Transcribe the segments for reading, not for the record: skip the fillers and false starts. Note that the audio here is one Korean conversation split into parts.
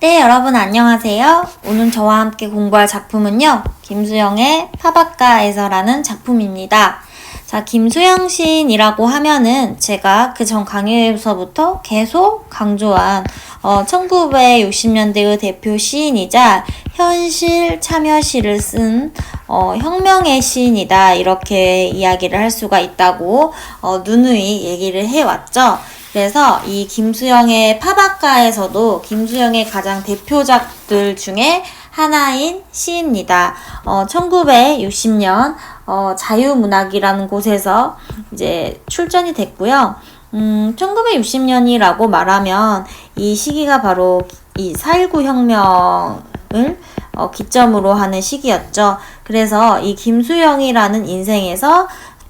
네, 여러분 안녕하세요. 오늘 저와 함께 공부할 작품은요, 김수영의 파바카에서라는 작품입니다. 자, 김수영 시인이라고 하면은 제가 그 전 강의에서부터 계속 강조한 1960년대의 대표 시인이자 현실 참여시를 쓴 혁명의 시인이다, 이렇게 이야기를 할 수가 있다고 누누이 얘기를 해왔죠. 그래서 이 김수영의 파바카에서도 김수영의 가장 대표작들 중에 하나인 시입니다. 1960년 자유문학이라는 곳에서 이제 출전이 됐고요. 1960년이라고 말하면 이 시기가 바로 이 4.19 혁명을 기점으로 하는 시기였죠. 그래서 이 김수영이라는 인생에서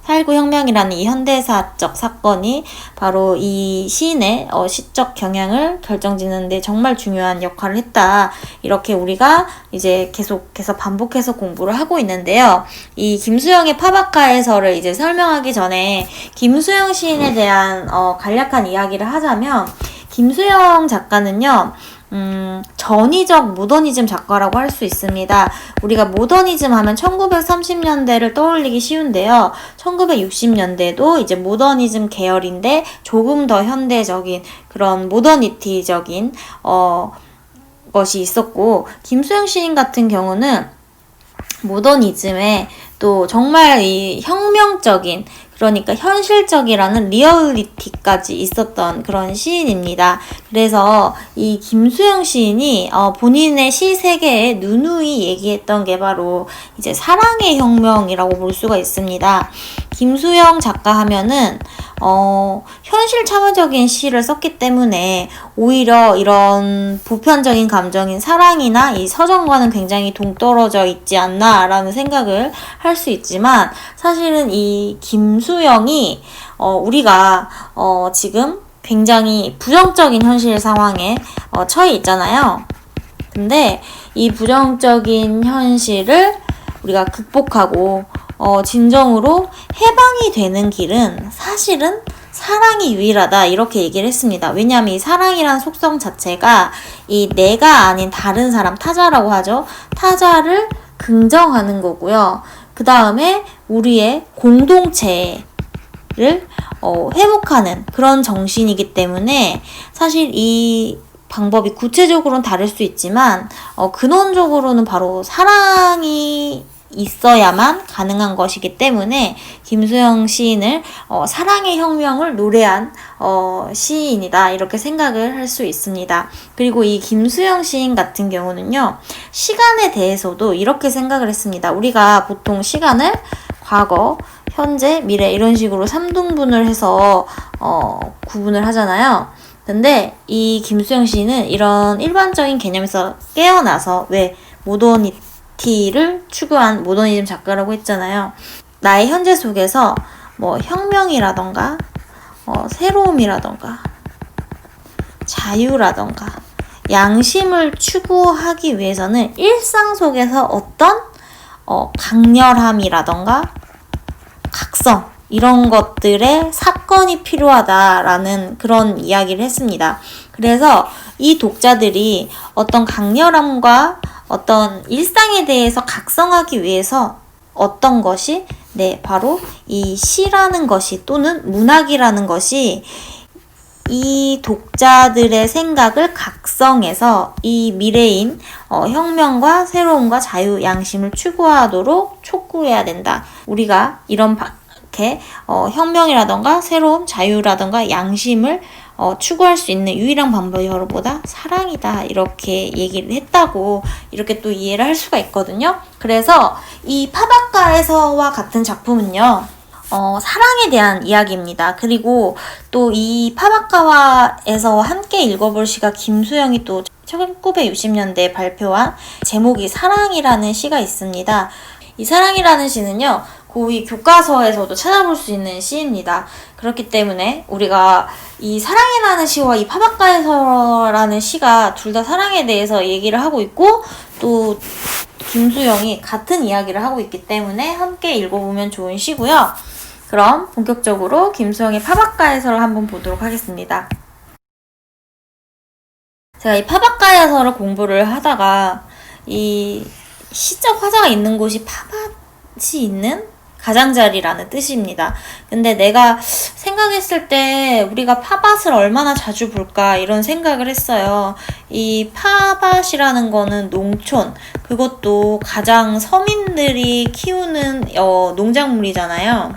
4.19 혁명이라는 이 현대사적 사건이 바로 이 시인의 시적 경향을 결정짓는데 정말 중요한 역할을 했다. 이렇게 우리가 이제 계속해서 반복해서 공부를 하고 있는데요. 이 김수영의 파바카에서를 이제 설명하기 전에 김수영 시인에 대한 간략한 이야기를 하자면, 김수영 작가는요, 전위적 모더니즘 작가라고 할 수 있습니다. 우리가 모더니즘 하면 1930년대를 떠올리기 쉬운데요. 1960년대도 이제 모더니즘 계열인데 조금 더 현대적인 그런 모더니티적인 것이 있었고, 김수영 시인 같은 경우는 모더니즘에 또 정말 이 혁명적인, 그러니까 현실적이라는 리얼리티까지 있었던 그런 시인입니다. 그래서 이 김수영 시인이 본인의 시 세계에 누누이 얘기했던 게 바로 이제 사랑의 혁명이라고 볼 수가 있습니다. 김수영 작가 하면은 현실 참여적인 시를 썼기 때문에 오히려 이런 보편적인 감정인 사랑이나 이 서정과는 굉장히 동떨어져 있지 않나라는 생각을 할 수 있지만, 사실은 이 김수영이 우리가 지금 굉장히 부정적인 현실 상황에 처해 있잖아요. 근데 이 부정적인 현실을 우리가 극복하고 진정으로 해방이 되는 길은 사실은 사랑이 유일하다, 이렇게 얘기를 했습니다. 왜냐하면 이 사랑이란 속성 자체가 이 내가 아닌 다른 사람, 타자라고 하죠. 타자를 긍정하는 거고요. 그 다음에 우리의 공동체를 회복하는 그런 정신이기 때문에, 사실 이 방법이 구체적으로는 다를 수 있지만 근원적으로는 바로 사랑이 있어야만 가능한 것이기 때문에 김수영 시인을 사랑의 혁명을 노래한 시인이다, 이렇게 생각을 할 수 있습니다. 그리고 이 김수영 시인 같은 경우는요, 시간에 대해서도 이렇게 생각을 했습니다. 우리가 보통 시간을 과거, 현재, 미래 이런 식으로 3등분을 해서 구분을 하잖아요. 근데 이 김수영 시인은 이런 일반적인 개념에서 깨어나서, 왜 모더니티를 추구한 모더니즘 작가라고 했잖아요. 나의 현재 속에서 뭐 혁명이라던가 새로움이라던가 자유라던가 양심을 추구하기 위해서는 일상 속에서 어떤 강렬함이라던가 각성, 이런 것들의 사건이 필요하다라는 그런 이야기를 했습니다. 그래서 이 독자들이 어떤 강렬함과 어떤 일상에 대해서 각성하기 위해서 어떤 것이, 바로 이 시라는 것이, 또는 문학이라는 것이 이 독자들의 생각을 각성해서 이 미래인 혁명과 새로움과 자유, 양심을 추구하도록 촉구해야 된다. 우리가 이런 혁명이라던가 새로움, 자유라던가 양심을 추구할 수 있는 유일한 방법이 바로 뭐다? 사랑이다, 이렇게 얘기를 했다고 이렇게 또 이해를 할 수가 있거든요. 그래서 이 파바카에서와 같은 작품은요, 사랑에 대한 이야기입니다. 그리고 또 이 파바카와에서 함께 읽어볼 시가 김수영이 또 1960년대에 발표한 제목이 사랑이라는 시가 있습니다. 이 사랑이라는 시는요, 고위 교과서에서도 찾아볼 수 있는 시입니다. 그렇기 때문에 우리가 이 사랑이라는 시와 이 파바카에서라는 시가 둘 다 사랑에 대해서 얘기를 하고 있고, 또 김수영이 같은 이야기를 하고 있기 때문에 함께 읽어보면 좋은 시고요. 그럼 본격적으로 김수영의 파바카에서를 한번 보도록 하겠습니다. 제가 이 파바카야서를 공부를 하다가 이 시적 화자가 있는 곳이 파밭이 있는 가장자리라는 뜻입니다. 근데 내가 생각했을 때 우리가 파밭을 얼마나 자주 볼까 이런 생각을 했어요. 이 파밭이라는 거는 농촌, 그것도 가장 서민들이 키우는 농작물이잖아요.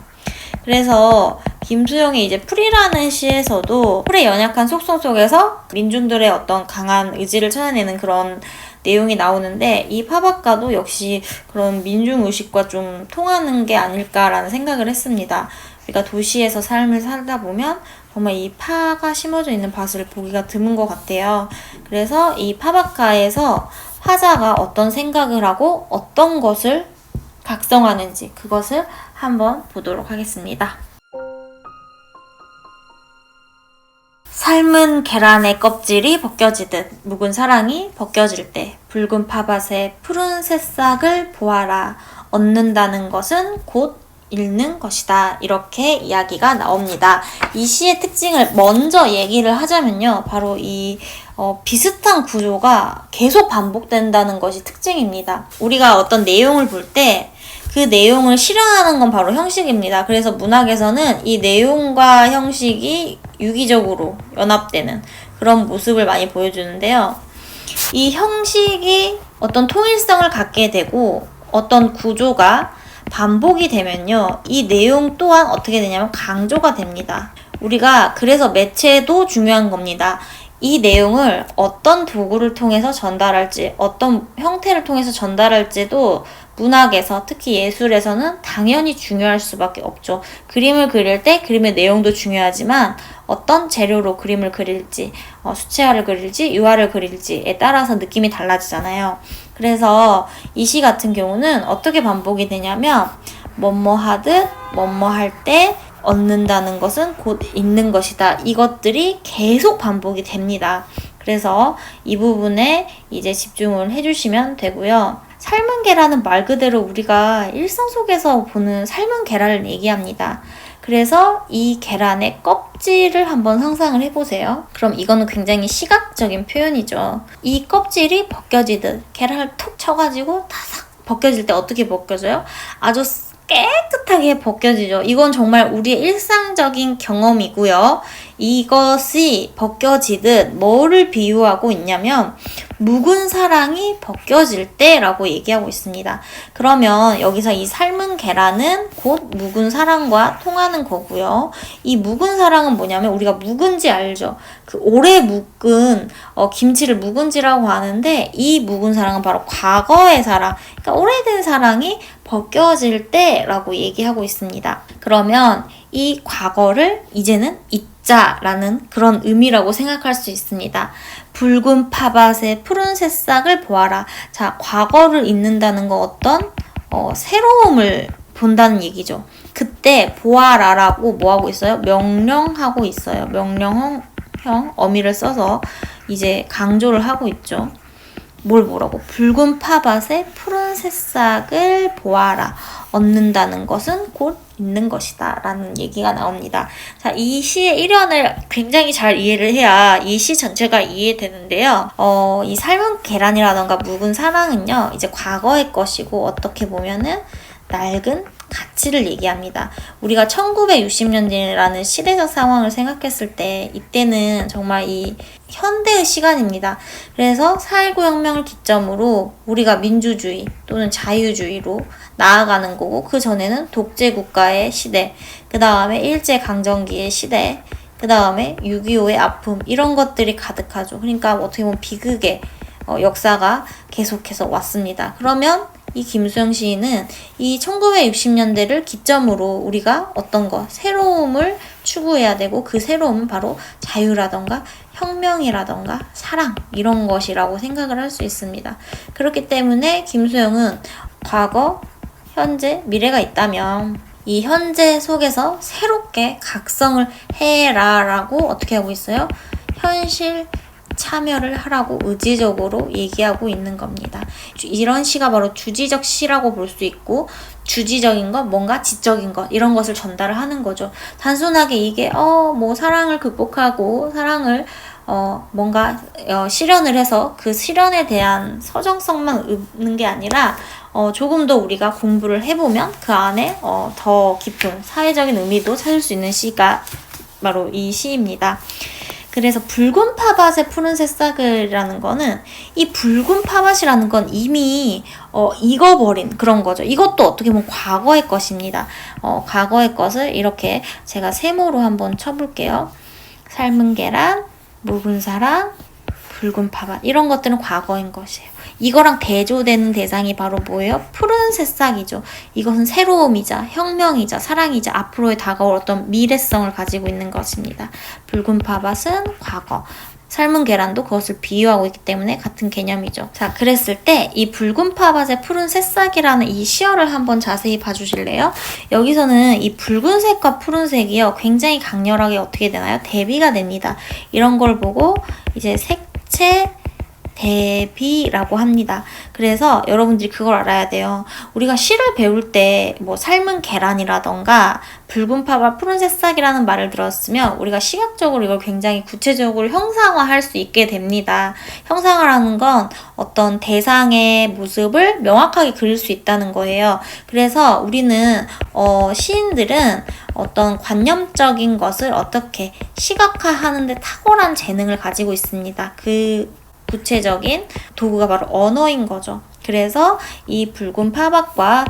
그래서 김수영의 이제 풀이라는 시에서도 풀의 연약한 속성 속에서 민중들의 어떤 강한 의지를 찾아내는 그런 내용이 나오는데, 이 파바카도 역시 그런 민중의식과 좀 통하는 게 아닐까라는 생각을 했습니다. 우리가 도시에서 삶을 살다 보면 정말 이 파가 심어져 있는 밭을 보기가 드문 것 같아요. 그래서 이 파바카에서 화자가 어떤 생각을 하고 어떤 것을 각성하는지 그것을 한번 보도록 하겠습니다. 삶은 계란의 껍질이 벗겨지듯 묵은 사랑이 벗겨질 때 붉은 파밭의 푸른 새싹을 보아라. 얻는다는 것은 곧 잃는 것이다. 이렇게 이야기가 나옵니다. 이 시의 특징을 먼저 얘기를 하자면요. 바로 이 비슷한 구조가 계속 반복된다는 것이 특징입니다. 우리가 어떤 내용을 볼 때 그 내용을 실현하는 건 바로 형식입니다. 그래서 문학에서는 이 내용과 형식이 유기적으로 연합되는 그런 모습을 많이 보여주는데요. 이 형식이 어떤 통일성을 갖게 되고 어떤 구조가 반복이 되면요, 이 내용 또한 어떻게 되냐면 강조가 됩니다. 우리가 그래서 매체도 중요한 겁니다. 이 내용을 어떤 도구를 통해서 전달할지, 어떤 형태를 통해서 전달할지도 문학에서, 특히 예술에서는 당연히 중요할 수밖에 없죠. 그림을 그릴 때 그림의 내용도 중요하지만 어떤 재료로 그림을 그릴지, 수채화를 그릴지 유화를 그릴지에 따라서 느낌이 달라지잖아요. 그래서 이 시 같은 경우는 어떻게 반복이 되냐면 뭐뭐 하듯 뭐뭐 할 때 얻는다는 것은 곧 잃는 것이다. 이것들이 계속 반복이 됩니다. 그래서 이 부분에 이제 집중을 해주시면 되고요. 삶은 계란은 말 그대로 우리가 일상 속에서 보는 삶은 계란을 얘기합니다. 그래서 이 계란의 껍질을 한번 상상을 해보세요. 그럼 이거는 굉장히 시각적인 표현이죠. 이 껍질이 벗겨지듯 계란을 툭 쳐가지고 타삭 벗겨질 때 어떻게 벗겨져요? 아주 깨끗하게 벗겨지죠. 이건 정말 우리의 일상적인 경험이고요. 이것이 벗겨지듯 뭐를 비유하고 있냐면 묵은 사랑이 벗겨질 때라고 얘기하고 있습니다. 그러면 여기서 이 삶은 계란은 곧 묵은 사랑과 통하는 거고요. 이 묵은 사랑은 뭐냐면 우리가 묵은지 알죠? 그 오래 묵은 김치를 묵은지라고 하는데, 이 묵은 사랑은 바로 과거의 사랑, 그러니까 오래된 사랑이 벗겨질 때라고 얘기하고 있습니다. 그러면 이 과거를 이제는 잊자라는 그런 의미라고 생각할 수 있습니다. 붉은 파밭의 푸른 새싹을 보아라. 자, 과거를 잊는다는 거 어떤 새로움을 본다는 얘기죠. 그때 보아라라고 뭐하고 있어요? 명령하고 있어요. 명령형 어미를 써서 이제 강조를 하고 있죠. 뭐라고? 붉은 파밭의 푸른 새싹을 보아라. 얻는다는 것은 곧 있는 것이다. 라는 얘기가 나옵니다. 자, 이 시의 일연을 굉장히 잘 이해를 해야 이 시 전체가 이해되는데요. 이 삶은 계란이라던가 묵은 사랑은요, 이제 과거의 것이고 어떻게 보면은 낡은 가치를 얘기합니다. 우리가 1960년대라는 시대적 상황을 생각했을 때 이때는 정말 이 현대의 시간입니다. 그래서 4.19 혁명을 기점으로 우리가 민주주의 또는 자유주의로 나아가는 거고, 그 전에는 독재 국가의 시대, 그 다음에 일제강점기의 시대, 그 다음에 6.25의 아픔, 이런 것들이 가득하죠. 그러니까 어떻게 보면 비극의 역사가 계속해서 왔습니다. 그러면 이 김수영 시인은 이 1960년대를 기점으로 우리가 어떤 거, 새로움을 추구해야 되고, 그 새로움은 바로 자유라던가 혁명이라던가 사랑, 이런 것이라고 생각을 할 수 있습니다. 그렇기 때문에 김수영은 과거, 현재, 미래가 있다면 이 현재 속에서 새롭게 각성을 해라 라고 어떻게 하고 있어요? 현실 참여를 하라고 의지적으로 얘기하고 있는 겁니다. 이런 시가 바로 주지적 시라고 볼 수 있고, 주지적인 것, 뭔가 지적인 것, 이런 것을 전달을 하는 거죠. 단순하게 이게 뭐 사랑을 극복하고 사랑을 뭔가 실현을 해서 그 실현에 대한 서정성만 읊는 게 아니라 조금 더 우리가 공부를 해보면 그 안에 더 깊은 사회적인 의미도 찾을 수 있는 시가 바로 이 시입니다. 그래서 붉은 파밭의 푸른 새싹을이라는 거는 이 붉은 파밭이라는 건 이미 익어버린 그런 거죠. 이것도 어떻게 보면 과거의 것입니다. 과거의 것을 이렇게 제가 세모로 한번 쳐볼게요. 삶은 계란, 묵은 사랑, 붉은 파밭 이런 것들은 과거인 것이에요. 이거랑 대조되는 대상이 바로 뭐예요? 푸른 새싹이죠. 이것은 새로움이자 혁명이자 사랑이자 앞으로의 다가올 어떤 미래성을 가지고 있는 것입니다. 붉은 파밭은 과거, 삶은 계란도 그것을 비유하고 있기 때문에 같은 개념이죠. 자, 그랬을 때 이 붉은 파밭의 푸른 새싹이라는 이 시어를 한번 자세히 봐주실래요? 여기서는 이 붉은색과 푸른색이요 굉장히 강렬하게 어떻게 되나요? 대비가 됩니다. 이런 걸 보고 이제 색채 대비라고 합니다. 그래서 여러분들이 그걸 알아야 돼요. 우리가 시를 배울 때 뭐 삶은 계란이라던가 붉은 파밭 푸른 새싹이라는 말을 들었으면 우리가 시각적으로 이걸 굉장히 구체적으로 형상화할 수 있게 됩니다. 형상화라는 건 어떤 대상의 모습을 명확하게 그릴 수 있다는 거예요. 그래서 우리는 시인들은 어떤 관념적인 것을 어떻게 시각화하는 데 탁월한 재능을 가지고 있습니다. 그 구체적인 도구가 바로 언어인 거죠. 그래서 이 붉은 파밭과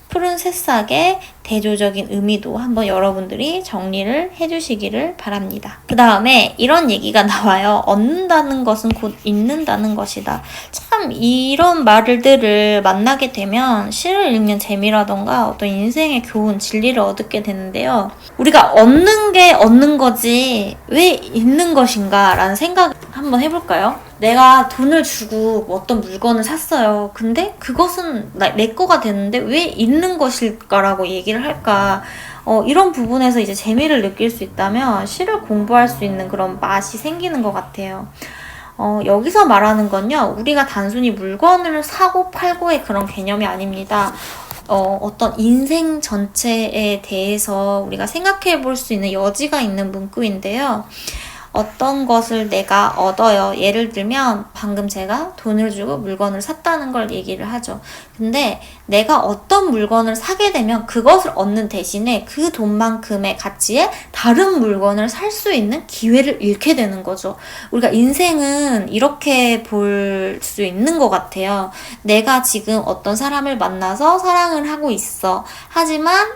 푸른 새싹의 대조적인 의미도 한번 여러분들이 정리를 해주시기를 바랍니다. 그 다음에 이런 얘기가 나와요. 얻는다는 것은 곧 잊는다는 것이다. 참 이런 말들을 만나게 되면 시를 읽는 재미라던가 어떤 인생의 교훈, 진리를 얻게 되는데요. 우리가 얻는 게 얻는 거지 왜 잊는 것인가 라는 생각 한번 해볼까요? 내가 돈을 주고 어떤 물건을 샀어요. 근데 그것은 내 거가 됐는데 왜 잊는 것일까라고 얘기를 할까? 이런 부분에서 이제 재미를 느낄 수 있다면 시를 공부할 수 있는 그런 맛이 생기는 것 같아요. 여기서 말하는 건요, 우리가 단순히 물건을 사고 팔고의 그런 개념이 아닙니다. 어떤 인생 전체에 대해서 우리가 생각해 볼 수 있는 여지가 있는 문구인데요. 어떤 것을 내가 얻어요. 예를 들면 방금 제가 돈을 주고 물건을 샀다는 걸 얘기를 하죠. 근데 내가 어떤 물건을 사게 되면 그것을 얻는 대신에 그 돈만큼의 가치의 다른 물건을 살 수 있는 기회를 잃게 되는 거죠. 우리가 인생은 이렇게 볼 수 있는 것 같아요. 내가 지금 어떤 사람을 만나서 사랑을 하고 있어. 하지만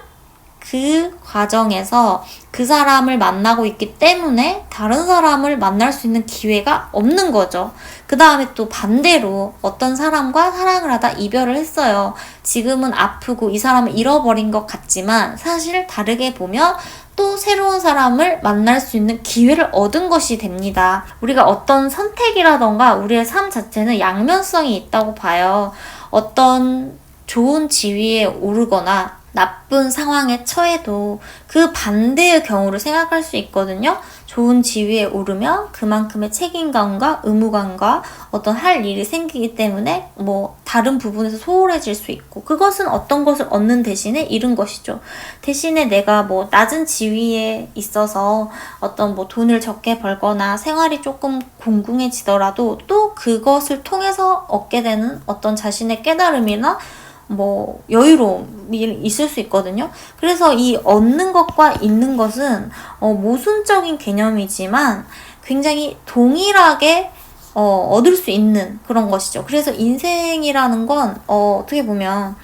그 과정에서 그 사람을 만나고 있기 때문에 다른 사람을 만날 수 있는 기회가 없는 거죠. 그 다음에 또 반대로 어떤 사람과 사랑을 하다 이별을 했어요. 지금은 아프고 이 사람을 잃어버린 것 같지만 사실 다르게 보면 또 새로운 사람을 만날 수 있는 기회를 얻은 것이 됩니다. 우리가 어떤 선택이라던가 우리의 삶 자체는 양면성이 있다고 봐요. 어떤 좋은 지위에 오르거나 나쁜 상황에 처해도 그 반대의 경우를 생각할 수 있거든요. 좋은 지위에 오르면 그만큼의 책임감과 의무감과 어떤 할 일이 생기기 때문에 뭐 다른 부분에서 소홀해질 수 있고, 그것은 어떤 것을 얻는 대신에 잃은 것이죠. 대신에 내가 뭐 낮은 지위에 있어서 어떤 뭐 돈을 적게 벌거나 생활이 조금 공공해지더라도 또 그것을 통해서 얻게 되는 어떤 자신의 깨달음이나 뭐 여유로움이 있을 수 있거든요. 그래서 이 얻는 것과 잃는 것은 모순적인 개념이지만 굉장히 동일하게 얻을 수 있는 그런 것이죠. 그래서 인생이라는 건 어떻게 보면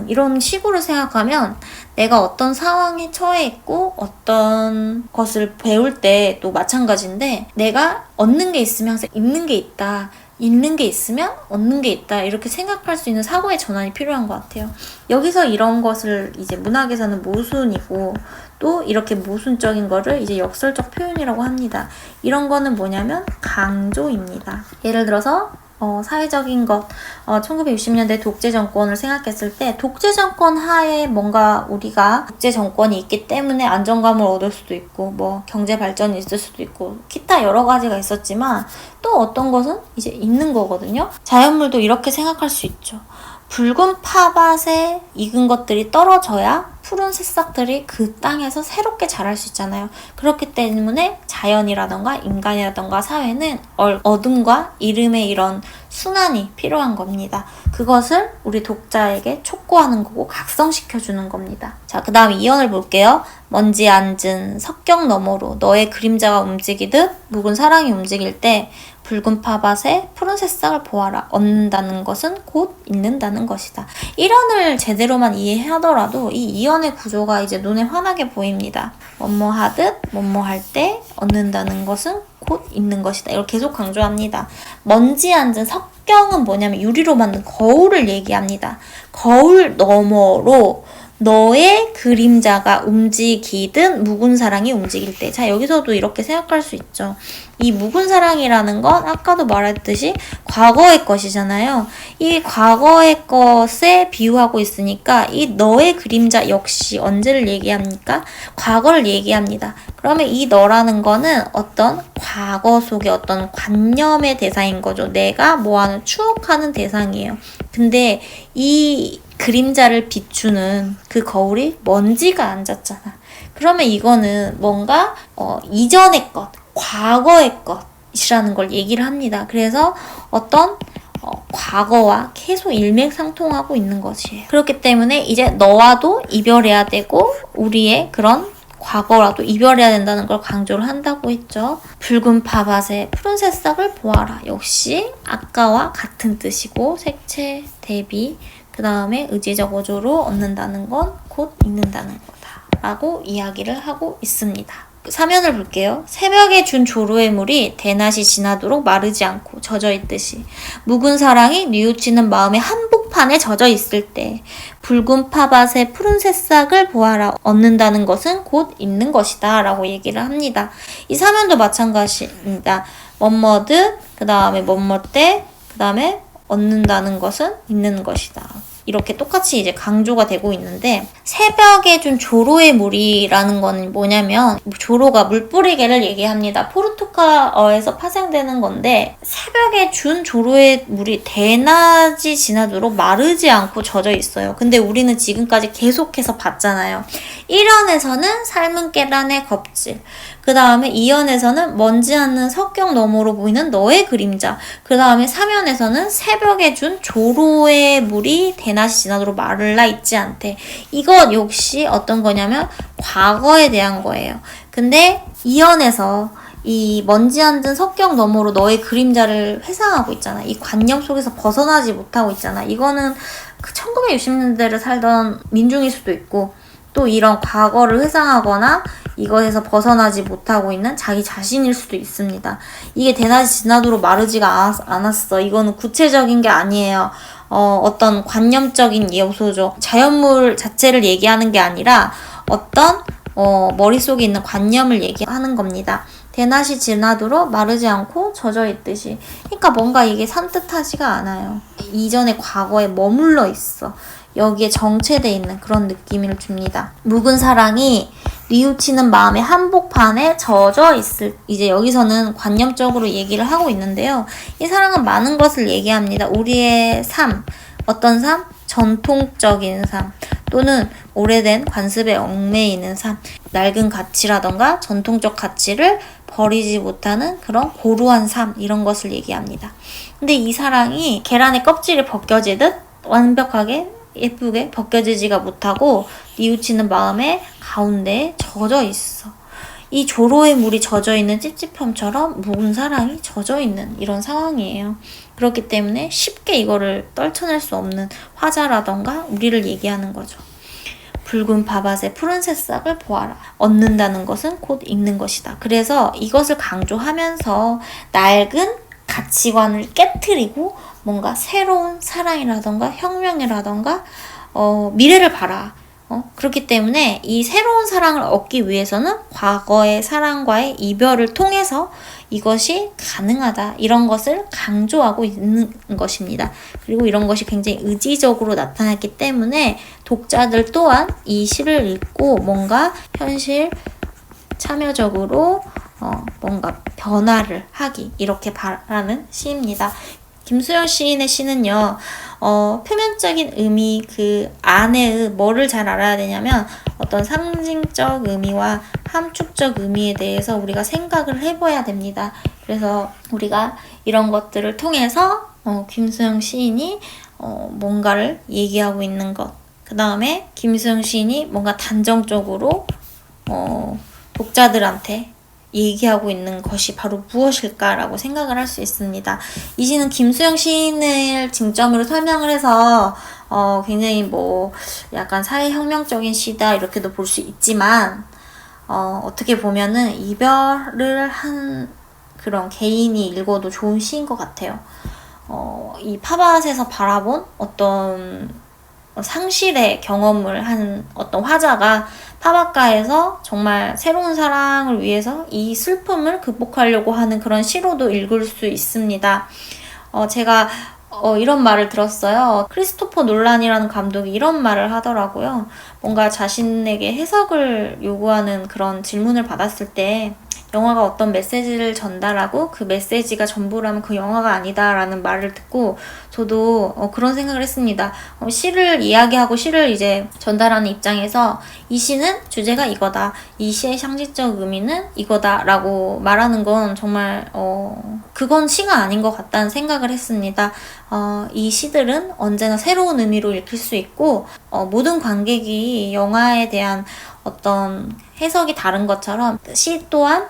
이런 식으로 생각하면 내가 어떤 상황에 처해 있고 어떤 것을 배울 때도 마찬가지인데, 내가 얻는 게 있으면 항상 잃는 게 있다, 잃는 게 있으면 얻는 게 있다, 이렇게 생각할 수 있는 사고의 전환이 필요한 것 같아요. 여기서 이런 것을 이제 문학에서는 모순이고, 또 이렇게 모순적인 거를 이제 역설적 표현이라고 합니다. 이런 거는 뭐냐면 강조입니다. 예를 들어서 사회적인 것, 1960년대 독재 정권을 생각했을 때 독재 정권 하에 뭔가 우리가 독재 정권이 있기 때문에 안정감을 얻을 수도 있고 뭐 경제 발전이 있을 수도 있고 기타 여러 가지가 있었지만, 또 어떤 것은 이제 있는 거거든요. 자연물도 이렇게 생각할 수 있죠. 붉은 파밭에 익은 것들이 떨어져야 푸른 새싹들이 그 땅에서 새롭게 자랄 수 있잖아요. 그렇기 때문에 자연이라던가 인간이라던가 사회는 어둠과 이름의 이런 순환이 필요한 겁니다. 그것을 우리 독자에게 촉구하는 거고 각성시켜주는 겁니다. 자, 그 다음 2연을 볼게요. 먼지 앉은 석경 너머로 너의 그림자가 움직이듯 묵은 사랑이 움직일 때 붉은 파밭에 푸른 새싹을 보아라. 얻는다는 것은 곧 잊는다는 것이다. 1연을 제대로만 이해하더라도 이 2연의 구조가 이제 눈에 환하게 보입니다. 뭐뭐 하듯 뭐뭐 할 때 얻는다는 것은 곧 잊는 것이다. 이걸 계속 강조합니다. 먼지 앉은 석경은 뭐냐면 유리로 만든 거울을 얘기합니다. 거울 너머로 너의 그림자가 움직이든 묵은 사랑이 움직일 때. 자, 여기서도 이렇게 생각할 수 있죠. 이 묵은 사랑이라는 건 아까도 말했듯이 과거의 것이잖아요. 이 과거의 것에 비유하고 있으니까 이 너의 그림자 역시 언제를 얘기합니까? 과거를 얘기합니다. 그러면 이 너라는 거는 어떤 과거 속의 어떤 관념의 대상인 거죠. 내가 뭐하는 추억하는 대상이에요. 근데 이 그림자를 비추는 그 거울이 먼지가 앉았잖아. 그러면 이거는 뭔가 이전의 것, 과거의 것이라는 걸 얘기를 합니다. 그래서 어떤 과거와 계속 일맥상통하고 있는 것이에요. 그렇기 때문에 이제 너와도 이별해야 되고 우리의 그런 과거라도 이별해야 된다는 걸 강조를 한다고 했죠. 붉은 파밭에 푸른 새싹을 보아라. 역시 아까와 같은 뜻이고 색채, 대비, 그 다음에 의지적 어조로 얻는다는 건 곧 잊는다는 거다 라고 이야기를 하고 있습니다. 3연을 볼게요. 새벽에 준 조로의 물이 대낮이 지나도록 마르지 않고 젖어 있듯이 묵은 사랑이 뉘우치는 마음의 한복판에 젖어 있을 때 붉은 파밭에 푸른 새싹을 보아라. 얻는다는 것은 곧 잊는 것이다 라고 얘기를 합니다. 이 3연도 마찬가지입니다. 뭐뭐듯, 그 다음에 뭐뭐 때, 그 다음에 얻는다는 것은 잊는 것이다. 이렇게 똑같이 이제 강조가 되고 있는데 새벽에 준 조로의 물이라는 거는 뭐냐면 조로가 물뿌리개를 얘기합니다. 포르투갈어에서 파생되는 건데 새벽에 준 조로의 물이 대낮이 지나도록 마르지 않고 젖어 있어요. 근데 우리는 지금까지 계속해서 봤잖아요. 1연에서는 삶은 계란의 껍질, 그 다음에 2연에서는 먼지 않는 석경 너머로 보이는 너의 그림자, 그 다음에 3연에서는 새벽에 준 조로의 물이 대낮이 지나도록 마를라 있지 않대. 이것 역시 어떤 거냐면 과거에 대한 거예요. 근데 2연에서 이 먼지 앉은 석경 너머로 너의 그림자를 회상하고 있잖아. 이 관념 속에서 벗어나지 못하고 있잖아. 이거는 그 1960년대를 살던 민중일 수도 있고 또 이런 과거를 회상하거나 이것에서 벗어나지 못하고 있는 자기 자신일 수도 있습니다. 이게 대낮이 지나도록 마르지가 않았어. 이거는 구체적인 게 아니에요. 어떤 관념적인 요소죠. 자연물 자체를 얘기하는 게 아니라 어떤 머릿속에 있는 관념을 얘기하는 겁니다. 대낮이 지나도록 마르지 않고 젖어 있듯이. 그러니까 뭔가 이게 산뜻하지가 않아요. 이전의 과거에 머물러 있어. 여기에 정체돼 있는 그런 느낌을 줍니다. 묵은 사랑이 뉘우치는 마음의 한복판에 젖어 있을, 이제 여기서는 관념적으로 얘기를 하고 있는데요. 이 사랑은 많은 것을 얘기합니다. 우리의 삶, 어떤 삶? 전통적인 삶, 또는 오래된 관습에 얽매이는 삶, 낡은 가치라던가 전통적 가치를 버리지 못하는 그런 고루한 삶, 이런 것을 얘기합니다. 근데 이 사랑이 계란의 껍질이 벗겨지듯 완벽하게 예쁘게 벗겨지지가 못하고 뉘우치는 마음의 가운데에 젖어 있어. 이 조로의 물이 젖어 있는 찝찝함처럼 묵은 사랑이 젖어 있는 이런 상황이에요. 그렇기 때문에 쉽게 이거를 떨쳐낼 수 없는 화자라던가 우리를 얘기하는 거죠. 붉은 파밭에 푸른 새싹을 보아라. 얻는다는 것은 곧 잃는 것이다. 그래서 이것을 강조하면서 낡은 가치관을 깨트리고 뭔가 새로운 사랑이라던가 혁명이라던가 미래를 봐라. 그렇기 때문에 이 새로운 사랑을 얻기 위해서는 과거의 사랑과의 이별을 통해서 이것이 가능하다. 이런 것을 강조하고 있는 것입니다. 그리고 이런 것이 굉장히 의지적으로 나타났기 때문에 독자들 또한 이 시를 읽고 뭔가 현실 참여적으로 뭔가 변화를 하기, 이렇게 바라는 시입니다. 김수영 시인의 시는요, 표면적인 의미 그 안에의 뭐를 잘 알아야 되냐면 어떤 상징적 의미와 함축적 의미에 대해서 우리가 생각을 해봐야 됩니다. 그래서 우리가 이런 것들을 통해서 김수영 시인이 뭔가를 얘기하고 있는 것, 그 다음에 김수영 시인이 뭔가 단정적으로 독자들한테 얘기하고 있는 것이 바로 무엇일까라고 생각을 할 수 있습니다. 이 시는 김수영 시인을 중점으로 설명을 해서 굉장히 뭐 약간 사회혁명적인 시다 이렇게도 볼 수 있지만 어떻게 보면은 이별을 한 그런 개인이 읽어도 좋은 시인 것 같아요. 이 팝아웃에서 바라본 어떤 상실의 경험을 한 어떤 화자가 팝아웃가에서 정말 새로운 사랑을 위해서 이 슬픔을 극복하려고 하는 그런 시로도 읽을 수 있습니다. 제가 이런 말을 들었어요. 크리스토퍼 놀란이라는 감독이 이런 말을 하더라고요. 뭔가 자신에게 해석을 요구하는 그런 질문을 받았을 때 영화가 어떤 메시지를 전달하고 그 메시지가 전부라면 그 영화가 아니다라는 말을 듣고 저도 그런 생각을 했습니다. 시를 이야기하고 시를 이제 전달하는 입장에서 이 시는 주제가 이거다. 이 시의 상징적 의미는 이거다 라고 말하는 건 정말 그건 시가 아닌 것 같다는 생각을 했습니다. 이 시들은 언제나 새로운 의미로 읽힐 수 있고 모든 관객이 영화에 대한 어떤 해석이 다른 것처럼 시 또한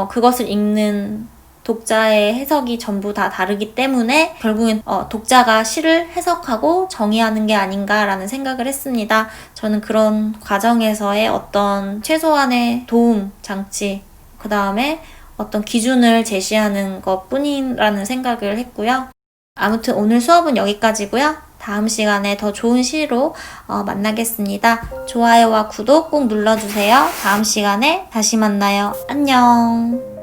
그것을 읽는 독자의 해석이 전부 다 다르기 때문에 결국엔 독자가 시를 해석하고 정의하는 게 아닌가라는 생각을 했습니다. 저는 그런 과정에서의 어떤 최소한의 도움 장치, 그 다음에 어떤 기준을 제시하는 것 뿐이라는 생각을 했고요. 아무튼 오늘 수업은 여기까지고요. 다음 시간에 더 좋은 시로 만나겠습니다. 좋아요와 구독 꼭 눌러주세요. 다음 시간에 다시 만나요. 안녕.